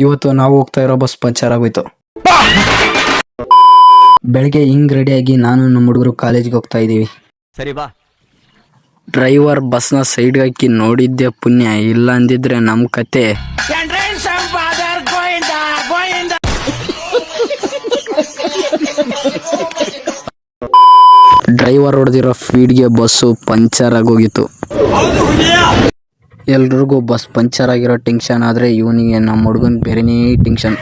ಇವತ್ತು ನಾವು ಹೋಗ್ತಾ ಇರೋ ಬಸ್ ಪಂಚರ್ ಆಗೋಯ್ತು. ಬೆಳಗ್ಗೆ ಹಿಂಗ್ ರೆಡಿಯಾಗಿ ನಾನು ನಮ್ಮ ಹುಡುಗರು ಕಾಲೇಜ್ಗೆ ಹೋಗ್ತಾ ಇದೀವಿ. ಸರಿ ಬಾ. ಡ್ರೈವರ್ ಬಸ್ನ ಸೈಡ್ ಹಾಕಿ ನೋಡಿದ್ದೆ ಪುಣ್ಯ, ಇಲ್ಲ ಅಂದಿದ್ರೆ ನಮ್ ಕತೆ. ಡ್ರೈವರ್ ಹೊಡೆದಿರೋ ಫೀಡ್ಗೆ ಬಸ್ಸು ಪಂಚರ್ ಆಗೋಗಿತ್ತು. ಎಲ್ರಿಗೂ ಬಸ್ ಪಂಚರ್ ಆಗಿರೋ ಟೆನ್ಷನ್ ಆದ್ರೆ ಇವನಿಗೆ ನಮ್ಮ ಹುಡುಗನ್ ಬೇರೆನೇ ಟೆನ್ಷನ್.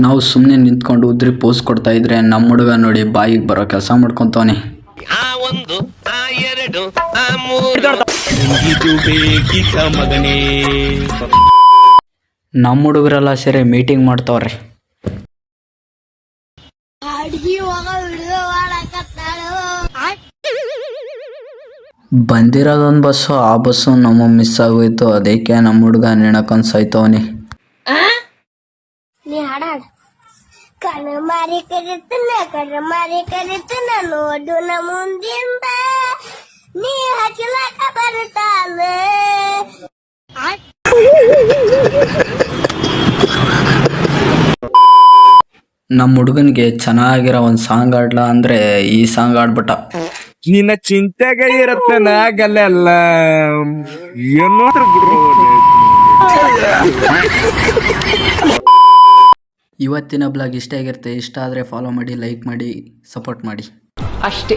ನಾವು ಸುಮ್ಮನೆ ನಿಂತ್ಕೊಂಡು ಉದ್ರಿ ಪೋಸ್ ಕೊಡ್ತಾ ಇದ್ರೆ ನಮ್ಮ ಹುಡುಗ ನೋಡಿ ಬಾಯಿಗೆ ಬರೋ ಕೆಲಸ ಮಾಡ್ಕೊಂತವನೆ. ನಮ್ಮ ಹುಡುಗರೆಲ್ಲ ಸೇರಿ ಮೀಟಿಂಗ್ ಮಾಡ್ತಾವ್ರೆ. ಬಂದಿರೋದೊಂದು ಬಸ್ಸು, ಆ ಬಸ್ಸು ನಮ್ಮ ಮಿಸ್ ಆಗೋಯ್ತು. ಅದಕ್ಕೆ ನಮ್ಮ ಹುಡುಗ ನೆಣಕೊಂಡ್ ಸಾಯ್ತವನೆ. ಕಣ್ಣಮಾರಿ ಕರಿತನ ನೋಡು ನ ಮುಂದಿಂದ ನೀ ಹಚ್ಚಲಾಕ ಬರ್ತಾಳ. ನಮ್ಮ ಹುಡುಗನಿಗೆ ಚೆನ್ನಾಗಿರೋ ಒಂದು ಸಾಂಗ್ ಆಡ್ಲಾ ಅಂದ್ರೆ ಈ ಸಾಂಗ್ ಆಡ್ಬಿಟ್ಟ. ನಿನ್ನ ಚಿಂತೆಗೆ ಇರತ್ತೆ ನಾಗಲ್ಲ ಏನೋ ಇವತ್ತಿನ ಬ್ಲಾಗ್ ಇಷ್ಟ ಆಗಿರುತ್ತೆ. ಇಷ್ಟ ಆದರೆ ಫಾಲೋ ಮಾಡಿ, ಲೈಕ್ ಮಾಡಿ, ಸಪೋರ್ಟ್ ಮಾಡಿ ಅಷ್ಟೇ.